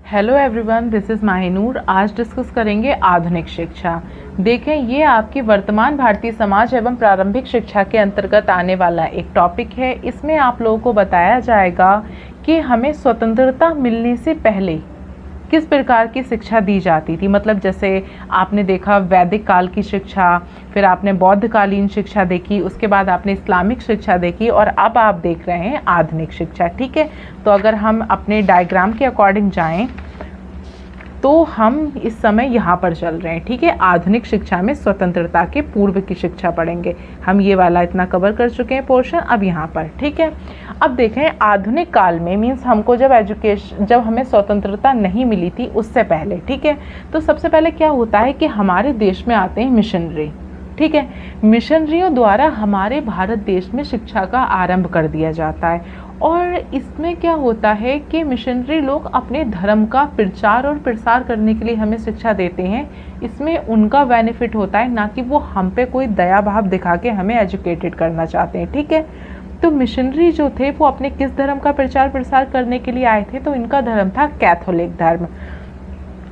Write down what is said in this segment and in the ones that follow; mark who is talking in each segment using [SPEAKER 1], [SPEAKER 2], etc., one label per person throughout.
[SPEAKER 1] Hello everyone, this is Mahinoor. आज discuss करेंगे आधुनिक शिक्षा। देखें, ये आपकी वर्तमान भारतीय समाज एवं प्रारंभिक शिक्षा के अंतर्गत आने वाला एक टॉपिक है। इसमें आप लोगों को बताया जाएगा कि हमें स्वतंत्रता मिलने से पहले किस प्रकार की शिक्षा दी जाती थी। मतलब जैसे आपने देखा वैदिक काल की शिक्षा, फिर आपने बौद्धकालीन शिक्षा देखी, उसके बाद आपने इस्लामिक शिक्षा देखी और अब आप देख रहे हैं आधुनिक शिक्षा। ठीक है, तो अगर हम अपने डायग्राम के अकॉर्डिंग जाएं तो हम इस समय यहाँ पर चल रहे हैं। ठीक है, आधुनिक शिक्षा में स्वतंत्रता के पूर्व की शिक्षा पढ़ेंगे। हम ये वाला इतना कवर कर चुके हैं पोर्शन, अब यहाँ पर। ठीक है, अब देखें आधुनिक काल में मीन्स हमको जब हमें स्वतंत्रता नहीं मिली थी उससे पहले। ठीक है, तो सबसे पहले क्या होता है कि हमारे देश में आते हैं मिशनरी। ठीक है, मिशनरियों द्वारा हमारे भारत देश में शिक्षा का आरंभ कर दिया जाता है। और इसमें क्या होता है कि मिशनरी लोग अपने धर्म का प्रचार और प्रसार करने के लिए हमें शिक्षा देते हैं। इसमें उनका बेनिफिट होता है, ना कि वो हम पे कोई दया भाव दिखा के हमें एजुकेटेड करना चाहते हैं। ठीक है, तो मिशनरी जो थे वो अपने किस धर्म का प्रचार प्रसार करने के लिए आए थे, तो इनका धर्म था कैथोलिक धर्म।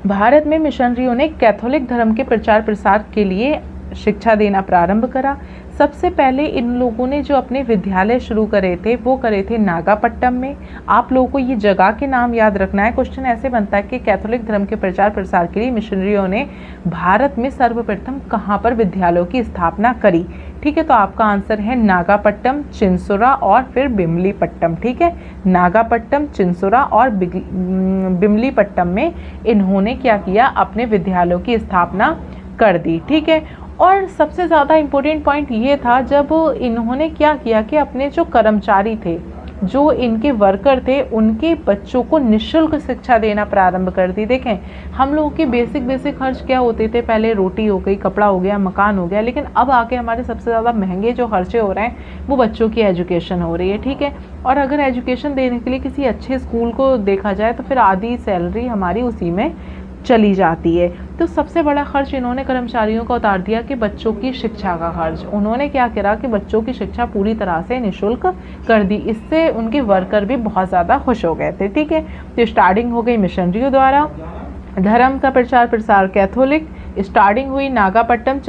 [SPEAKER 1] भारत में मिशनरियों ने कैथोलिक धर्म के प्रचार प्रसार के लिए शिक्षा देना प्रारंभ करा। सबसे पहले इन लोगों ने जो अपने विद्यालय शुरू करे थे वो करे थे नागापट्टम में। आप लोगों को ये जगह के नाम याद रखना है। क्वेश्चन ऐसे बनता है कि कैथोलिक धर्म के प्रचार प्रसार के लिए मिशनरियों ने भारत में सर्वप्रथम कहाँ पर विद्यालयों की स्थापना करी। ठीक है, तो आपका आंसर है नागापट्टम, चिंसुरा और फिर बिमलीपट्टम। ठीक है, नागापट्टम, चिंसुरा और बिमलीपट्टम में इन्होंने क्या किया, अपने विद्यालयों की स्थापना कर दी। ठीक है, और सबसे ज़्यादा इम्पोर्टेंट पॉइंट ये था जब इन्होंने क्या किया कि अपने जो कर्मचारी थे, जो इनके वर्कर थे, उनके बच्चों को निःशुल्क शिक्षा देना प्रारंभ कर दी। देखें, हम लोगों के बेसिक खर्च क्या होते थे, पहले रोटी हो गई, कपड़ा हो गया, मकान हो गया, लेकिन अब आके हमारे सबसे ज़्यादा महंगे जो खर्चे हो रहे हैं वो बच्चों की एजुकेशन हो रही है। ठीक है, और अगर एजुकेशन देने के लिए किसी अच्छे स्कूल को देखा जाए तो फिर आधी सैलरी हमारी उसी में चली जाती है। तो सबसे बड़ा खर्च इन्होंने कर्मचारियों का उतार दिया कि बच्चों की शिक्षा का खर्च। उन्होंने क्या करा कि बच्चों की शिक्षा पूरी तरह से निःशुल्क कर दी। इससे उनके वर्कर भी बहुत ज़्यादा खुश हो गए थे। ठीक है, तो स्टार्टिंग हो गई मिशनरियों द्वारा, धर्म का प्रचार प्रसार कैथोलिक, स्टार्टिंग हुई नागापट्टम,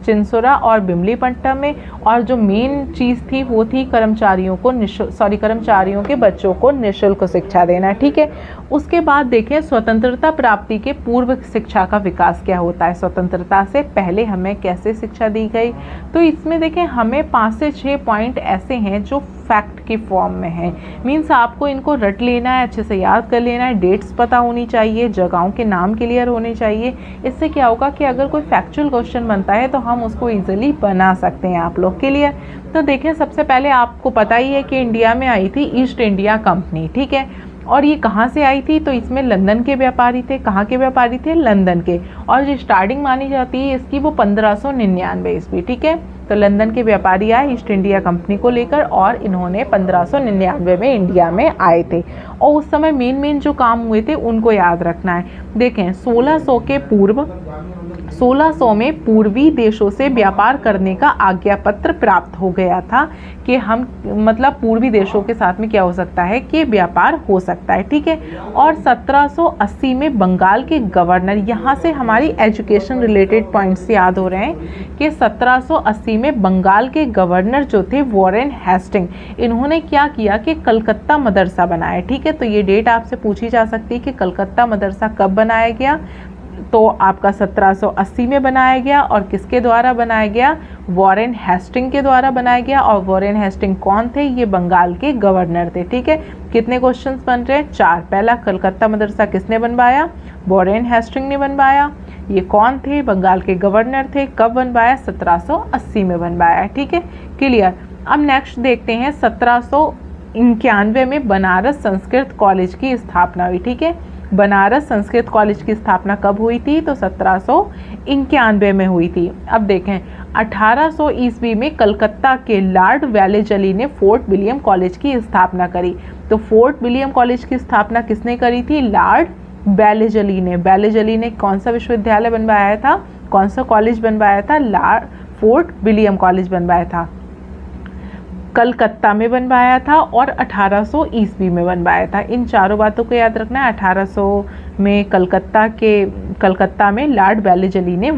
[SPEAKER 1] चिंसुरा और बिमलीपट्टम में। और जो मेन चीज़ थी वो थी कर्मचारियों के बच्चों को निःशुल्क शिक्षा देना। ठीक है, उसके बाद देखें स्वतंत्रता प्राप्ति के पूर्व शिक्षा का विकास क्या होता है, स्वतंत्रता से पहले हमें कैसे शिक्षा दी गई। तो इसमें देखें हमें 5 से 6 पॉइंट ऐसे हैं जो फैक्ट की फॉर्म में है। मीन्स आपको इनको रट लेना है, अच्छे से याद कर लेना है, डेट्स पता होनी चाहिए, जगहों के नाम क्लियर होने चाहिए। इससे क्या होगा कि अगर कोई फैक्चुअल क्वेश्चन बनता है तो हम उसको इजीली बना सकते हैं आप लोग के लिए। तो देखें, सबसे पहले आपको पता ही है कि इंडिया में आई थी ईस्ट इंडिया कंपनी। ठीक है, और ये कहाँ से आई थी, तो इसमें लंदन के व्यापारी थे। कहाँ के व्यापारी थे, लंदन के। और जो स्टार्टिंग मानी जाती है इसकी वो 1599 ईस्वी। ठीक है, तो लंदन के व्यापारी आए ईस्ट इंडिया कंपनी को लेकर और इन्होंने 1599 में इंडिया में आए थे। और उस समय मेन जो काम हुए थे उनको याद रखना है। देखें 1600 में पूर्वी देशों से व्यापार करने का आज्ञा पत्र प्राप्त हो गया था कि हम मतलब पूर्वी देशों के साथ में क्या हो सकता है कि व्यापार हो सकता है। ठीक है, और 1780 में बंगाल के गवर्नर, यहाँ से हमारी एजुकेशन रिलेटेड पॉइंट्स याद हो रहे हैं कि 1780 में बंगाल के गवर्नर जो थे वॉरेन हेस्टिंग, इन्होंने क्या किया कि कलकत्ता मदरसा बनाया। ठीक है, तो ये डेट आपसे पूछी जा सकती है कि कलकत्ता मदरसा कब बनाया गया, तो आपका 1780 में बनाया गया। और किसके द्वारा बनाया गया, वॉरेन हेस्टिंग के द्वारा बनाया गया। और वॉरेन हेस्टिंग कौन थे, ये बंगाल के गवर्नर थे। ठीक है, कितने क्वेश्चंस बन रहे हैं, 4। पहला, कलकत्ता मदरसा किसने बनवाया, वॉरेन हेस्टिंग ने बनवाया। ये कौन थे, बंगाल के गवर्नर थे। कब बनवाया, 1780 में बनवाया। ठीक है, क्लियर। अब नेक्स्ट देखते हैं 1791 में बनारस संस्कृत कॉलेज की स्थापना हुई। ठीक है, बनारस संस्कृत कॉलेज की स्थापना कब हुई थी, तो 1791 में हुई थी। अब देखें 1800 ईस्वी में कलकत्ता के लॉर्ड वेलेजली ने फोर्ट विलियम कॉलेज की स्थापना करी। तो फोर्ट विलियम कॉलेज की स्थापना किसने करी थी, लॉर्ड वेलेजली ने। वेलेजली ने कौन सा विश्वविद्यालय बनवाया था, कौन सा कॉलेज बनवाया था, फोर्ट विलियम कॉलेज बनवाया था। कलकत्ता में बनवाया था और 1800 ईस्वी में बनवाया था। इन चारों बातों को याद रखना है। 1800 में कलकत्ता में लॉर्ड वेलेस्ली ने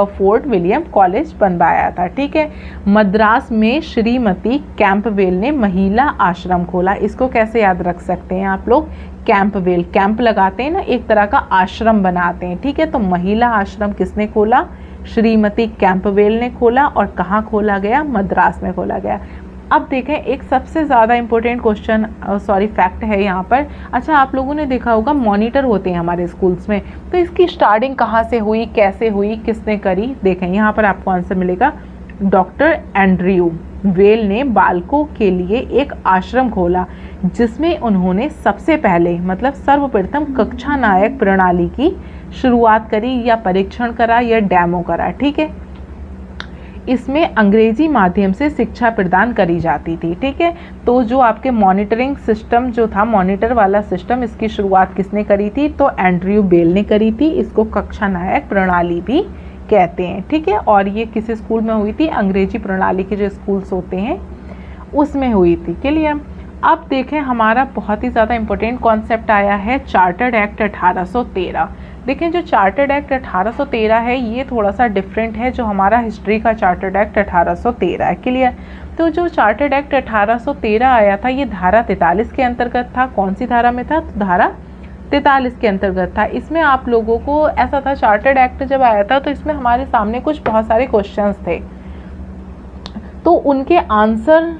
[SPEAKER 1] फोर्ट विलियम कॉलेज बनवाया था। ठीक है। मद्रास में श्रीमती कैंपबेल ने महिला आश्रम खोला। इसको कैसे याद रख सकते हैं आप लोग? कैंपबेल, कैंप लगाते हैं ना, एक तरह का आश्रम बनाते हैं। ठीक है। तो महिला आश्रम किसने खोला? श्रीमती कैंपबेल ने खोला। और कहाँ खोला गया? मद्रास में खोला गया। अब देखें, एक सबसे ज़्यादा इम्पोर्टेंट क्वेश्चन फैक्ट है यहाँ पर। अच्छा, आप लोगों ने देखा होगा मॉनिटर होते हैं हमारे स्कूल्स में, तो इसकी स्टार्टिंग कहाँ से हुई, कैसे हुई, किसने करी? देखें, यहाँ पर आपको आंसर मिलेगा। डॉक्टर एंड्रयू वेल ने बालकों के लिए एक आश्रम खोला जिसमें उन्होंने सबसे पहले मतलब सर्वप्रथम कक्षा नायक प्रणाली की शुरुआत करी या परीक्षण करा या डेमो करा। ठीक है। इसमें अंग्रेजी माध्यम से शिक्षा प्रदान करी जाती थी। ठीक है। तो जो आपके मॉनिटरिंग सिस्टम जो था, मॉनिटर वाला सिस्टम, इसकी शुरुआत किसने करी थी? तो एंड्रयू बेल ने करी थी। इसको कक्षा नायक प्रणाली भी कहते हैं। ठीक है। और ये किस स्कूल में हुई थी? अंग्रेजी प्रणाली के जो स्कूल्स होते हैं उसमें हुई थी। क्लियर? अब देखें, हमारा बहुत ही ज़्यादा इम्पोर्टेंट कॉन्सेप्ट आया है चार्टर्ड एक्ट 1813। देखें, जो चार्टर्ड एक्ट 1813 है ये थोड़ा सा डिफरेंट है जो हमारा हिस्ट्री का चार्टर्ड एक्ट 1813 है। क्लियर? तो जो चार्टर्ड एक्ट 1813 आया था ये धारा 43 के अंतर्गत था। कौन सी धारा में था? तो धारा 43 के अंतर्गत था। इसमें आप लोगों को ऐसा था, चार्टर्ड एक्ट जब आया था तो इसमें हमारे सामने कुछ बहुत सारे क्वेश्चंस थे, तो उनके आंसर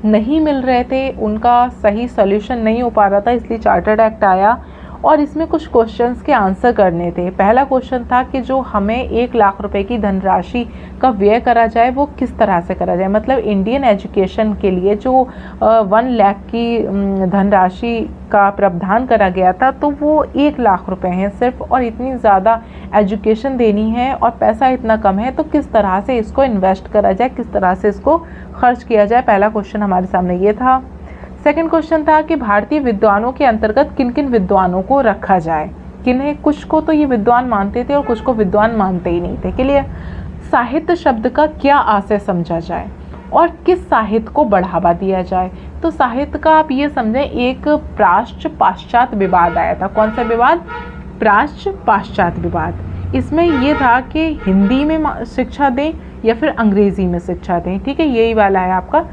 [SPEAKER 1] नहीं मिल रहे थे, उनका सही सॉल्यूशन नहीं हो पा रहा था, इसलिए चार्टर्ड एक्ट आया और इसमें कुछ क्वेश्चंस के आंसर करने थे। पहला क्वेश्चन था कि जो हमें 1 लाख रुपए की धनराशि का व्यय करा जाए वो किस तरह से करा जाए। मतलब इंडियन एजुकेशन के लिए जो 1 लाख की धनराशि का प्रावधान करा गया था तो वो 1 लाख रुपए हैं सिर्फ, और इतनी ज़्यादा एजुकेशन देनी है और पैसा इतना कम है, तो किस तरह से इसको इन्वेस्ट करा जाए, किस तरह से इसको खर्च किया जाए। पहला क्वेश्चन हमारे सामने ये था। सेकंड क्वेश्चन था कि भारतीय विद्वानों के अंतर्गत किन किन विद्वानों को रखा जाए। किन्हें? कुछ को तो ये विद्वान मानते थे और कुछ को विद्वान मानते ही नहीं थे। के लिए साहित्य शब्द का क्या आशय समझा जाए और किस साहित्य को बढ़ावा दिया जाए। तो साहित्य का आप ये समझें, एक प्राच्य पाश्चात्य विवाद आया था। कौन सा विवाद? प्राच्य पाश्चात्य विवाद। इसमें ये था कि हिंदी में शिक्षा दें या फिर अंग्रेजी में शिक्षा दें। ठीक है, यही वाला है आपका।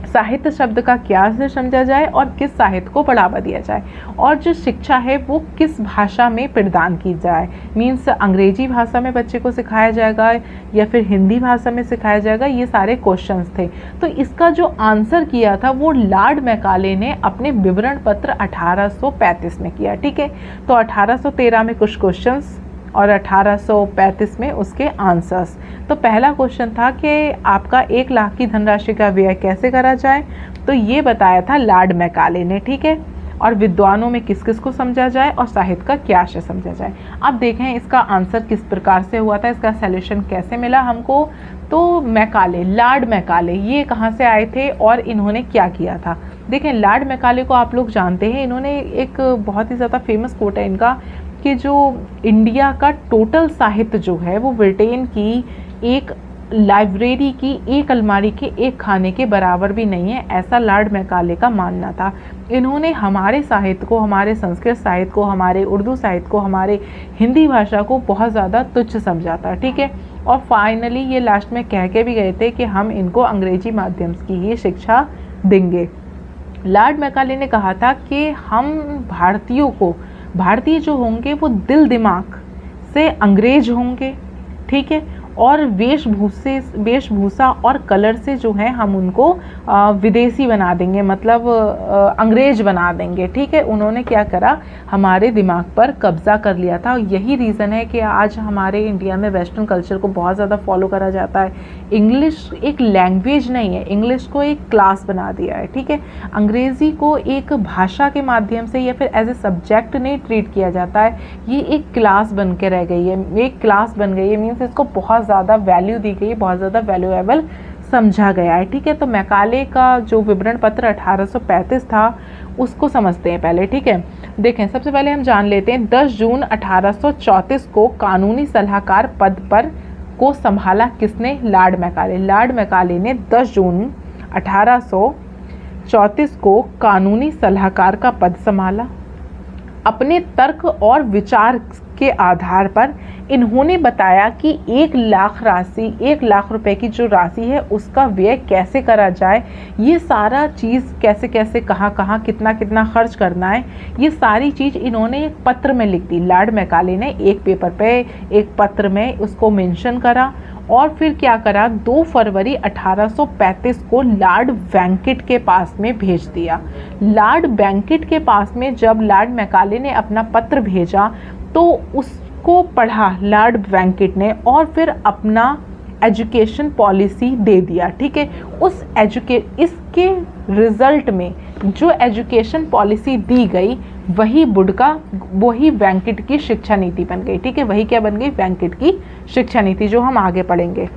[SPEAKER 1] साहित्य शब्द का क्या से समझा जाए और किस साहित्य को बढ़ावा दिया जाए, और जो शिक्षा है वो किस भाषा में प्रदान की जाए। मीन्स अंग्रेजी भाषा में बच्चे को सिखाया जाएगा या फिर हिंदी भाषा में सिखाया जाएगा, ये सारे क्वेश्चंस थे। तो इसका जो आंसर किया था वो लॉर्ड मैकाले ने अपने विवरण पत्र 1835 में किया। ठीक है। तो 1813 में कुछ क्वेश्चंस और 1835 में उसके आंसर्स। तो पहला क्वेश्चन था कि आपका 1 लाख की धनराशि का व्यय कैसे करा जाए, तो ये बताया था लॉर्ड मैकाले ने। ठीक है। और विद्वानों में किस किस को समझा जाए और साहित्य का क्या आशय समझा जाए। अब देखें इसका आंसर किस प्रकार से हुआ था, इसका सॉल्यूशन कैसे मिला हमको। तो मैकाले, लॉर्ड मैकाले, ये कहाँ से आए थे और इन्होंने क्या किया था। देखें, लॉर्ड मैकाले को आप लोग जानते हैं, इन्होंने एक बहुत ही ज़्यादा फेमस कोट है इनका कि जो इंडिया का टोटल साहित्य जो है वो ब्रिटेन की एक लाइब्रेरी की एक अलमारी के एक खाने के बराबर भी नहीं है, ऐसा लॉर्ड मैकाले का मानना था। इन्होंने हमारे साहित्य को, हमारे संस्कृत साहित्य को, हमारे उर्दू साहित्य को, हमारे हिंदी भाषा को बहुत ज़्यादा तुच्छ समझा था। ठीक है। और फाइनली ये लास्ट में कह के भी गए थे कि हम इनको अंग्रेजी माध्यम की ही शिक्षा देंगे। लॉर्ड मैकाले ने कहा था कि हम भारतीयों को, भारतीय जो होंगे वो दिल दिमाग से अंग्रेज होंगे। ठीक है। और वेशभूषा और कलर से जो है हम उनको विदेशी बना देंगे, मतलब अंग्रेज बना देंगे। ठीक है। उन्होंने क्या करा, हमारे दिमाग पर कब्जा कर लिया था। यही रीज़न है कि आज हमारे इंडिया में वेस्टर्न कल्चर को बहुत ज़्यादा फॉलो करा जाता है। इंग्लिश एक लैंग्वेज नहीं है, इंग्लिश को एक क्लास बना दिया है। ठीक है। अंग्रेज़ी को एक भाषा के माध्यम से या फिर एज ए सब्जेक्ट नहीं ट्रीट किया जाता है, ये एक क्लास बन के रह गई है, एक क्लास बन गई है। मीन्स इसको बहुत ज़्यादा वैल्यू दी गई, बहुत ज़्यादा वैल्यूएबल समझा गया है। ठीक है। तो मैकाले का जो विवरण पत्र 1835 था उसको समझते हैं पहले। ठीक है। देखें, सबसे पहले हम जान लेते हैं 10 जून 1834 को कानूनी सलाहकार पद पर को संभाला किसने? Lord Macaulay. लॉर्ड मैकाले ने 10 जून 1834 को कानूनी सलाहकार का पद संभाला। अपने तर्क और विचार के आधार पर इन्होंने बताया कि 1 लाख रुपए की जो राशि है उसका व्यय कैसे करा जाए, ये सारा चीज़ कैसे कैसे कहाँ कहाँ कितना कितना खर्च करना है, ये सारी चीज़ इन्होंने एक पत्र में लिख दी। लॉर्ड मैकाले ने एक पेपर पे एक पत्र में उसको मेंशन करा और फिर क्या करा, 2 फरवरी 1835 को लॉर्ड बैंकेट के पास में भेज दिया। लॉर्ड बैंकेट के पास में जब लॉर्ड मैकाले ने अपना पत्र भेजा तो उसको पढ़ा लॉर्ड बैंकेट ने और फिर अपना एजुकेशन पॉलिसी दे दिया। ठीक है, इसके रिजल्ट में जो एजुकेशन पॉलिसी दी गई वही बैंकेट की शिक्षा नीति बन गई। ठीक है, वही क्या बन गई, बैंकेट की शिक्षा नीति, जो हम आगे पढ़ेंगे।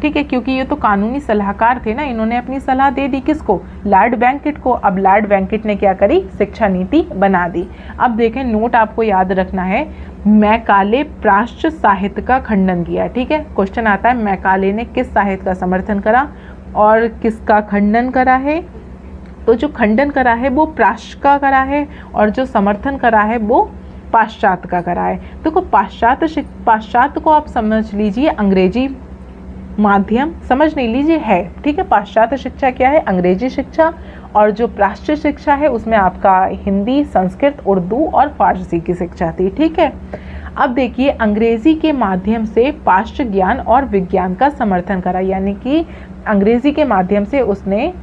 [SPEAKER 1] ठीक है, क्योंकि ये तो कानूनी सलाहकार थे ना, इन्होंने अपनी सलाह दे दी किसको, लॉर्ड बैंकेट को। अब लॉर्ड बैंकेट ने क्या करी, शिक्षा नीति बना दी। अब देखें, नोट आपको याद रखना है, मैकाले प्राच्य साहित्य का खंडन किया। ठीक है, क्वेश्चन आता है मैकाले ने किस साहित्य का समर्थन करा और किसका खंडन करा है। तो जो खंडन करा है वो प्राच्य का करा है और जो समर्थन करा है वो पाश्चात्य का करा है। देखो, पाश्चात्य को आप समझ लीजिए अंग्रेजी माध्यम, समझ नहीं लीजिए है। ठीक है, पाश्चात्य शिक्षा क्या है, अंग्रेजी शिक्षा, और जो प्राच्य शिक्षा है उसमें आपका हिंदी, संस्कृत, उर्दू और फारसी की शिक्षा थी। ठीक है, अब देखिए, अंग्रेजी के माध्यम से पाश्चात्य ज्ञान और विज्ञान का समर्थन करा, यानी कि अंग्रेजी के माध्यम से उसने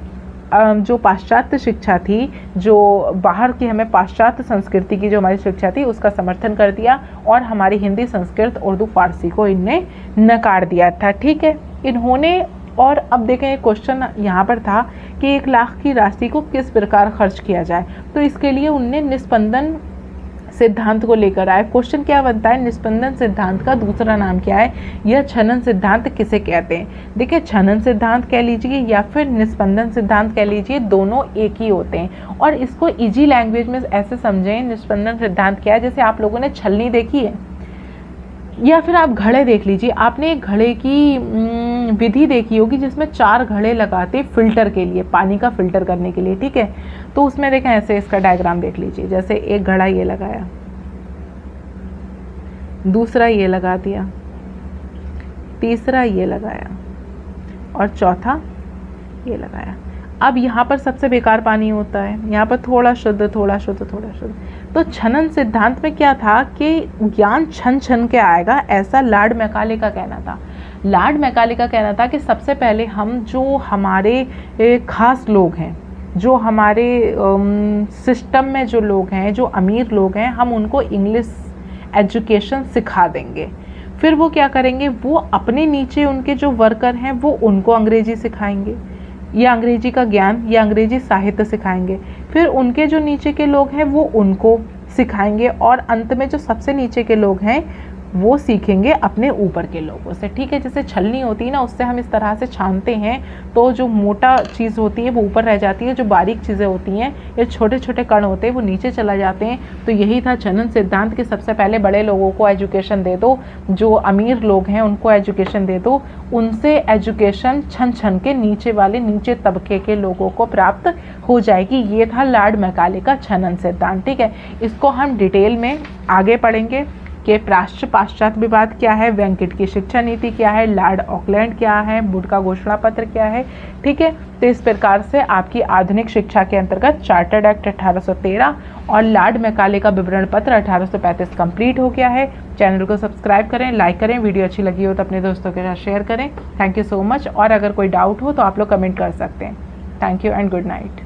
[SPEAKER 1] जो पाश्चात्य शिक्षा थी, जो बाहर की हमें पाश्चात्य संस्कृति की जो हमारी शिक्षा थी उसका समर्थन कर दिया और हमारी हिंदी, संस्कृत, उर्दू, फारसी को इनने नकार दिया था। ठीक है, इन्होंने, और अब देखें क्वेश्चन यहाँ पर था कि 1 लाख की राशि को किस प्रकार खर्च किया जाए, तो इसके लिए उनने निस्पंदन सिद्धांत को लेकर आए। क्वेश्चन क्या बनता है, निस्पंदन सिद्धांत का दूसरा नाम क्या है, यह छनन सिद्धांत किसे कहते हैं। देखिए, छनन सिद्धांत कह लीजिए या फिर निस्पंदन सिद्धांत कह लीजिए, दोनों एक ही होते हैं। और इसको इजी लैंग्वेज में ऐसे समझें, निस्पंदन सिद्धांत क्या है, जैसे आप लोगों ने छलनी देखी है या फिर आप घड़े देख लीजिए, आपने एक घड़े की विधि देखी होगी जिसमें 4 घड़े लगाते फिल्टर के लिए, पानी का फिल्टर करने के लिए। ठीक है, तो उसमें देखें ऐसे इसका डायग्राम देख लीजिए, जैसे एक घड़ा ये लगाया, दूसरा ये लगा दिया, तीसरा ये लगाया और चौथा ये लगाया। अब यहाँ पर सबसे बेकार पानी होता है, यहाँ पर थोड़ा शुद्ध थोड़ा शुद्ध थोड़ा शुद्ध। तो छनन सिद्धांत में क्या था कि ज्ञान छन छन के आएगा, ऐसा लॉर्ड मैकाले का कहना था। लॉर्ड मैकाले का कहना था कि सबसे पहले हम जो हमारे खास लोग हैं, जो हमारे सिस्टम में जो लोग हैं, जो अमीर लोग हैं, हम उनको इंग्लिश एजुकेशन सिखा देंगे। फिर वो क्या करेंगे, वो अपने नीचे उनके जो वर्कर हैं वो उनको अंग्रेजी सिखाएंगे या अंग्रेजी का ज्ञान या अंग्रेजी साहित्य सिखाएंगे। फिर उनके जो नीचे के लोग हैं वो उनको सिखाएंगे और अंत में जो सबसे नीचे के लोग हैं वो सीखेंगे अपने ऊपर के लोगों से। ठीक है, जैसे छलनी होती है ना, उससे हम इस तरह से छानते हैं तो जो मोटा चीज़ होती है वो ऊपर रह जाती है, जो बारीक चीज़ें होती हैं या छोटे छोटे कण होते हैं वो नीचे चला जाते हैं। तो यही था छनन सिद्धांत कि सबसे पहले बड़े लोगों को एजुकेशन दे दो, जो अमीर लोग हैं उनको एजुकेशन दे दो, उनसे एजुकेशन छन छन के नीचे वाले नीचे तबके के लोगों को प्राप्त हो जाएगी। ये था लॉर्ड मैकाले का छनन सिद्धांत। ठीक है, इसको हम डिटेल में आगे पढ़ेंगे कि प्राच्य पाश्चात्य विवाद क्या है, बैंकेट की शिक्षा नीति क्या है, लॉर्ड ऑकलैंड क्या है, वुड का घोषणा पत्र क्या है। ठीक है, तो इस प्रकार से आपकी आधुनिक शिक्षा के अंतर्गत चार्टर्ड एक्ट 1813 और लॉर्ड मैकाले का विवरण पत्र 1835 कंप्लीट हो गया है। चैनल को सब्सक्राइब करें, लाइक करें, वीडियो अच्छी लगी हो तो अपने दोस्तों के साथ शेयर करें। Thank you so much. और अगर कोई डाउट हो तो आप लोग कमेंट कर सकते हैं। Thank you and good night.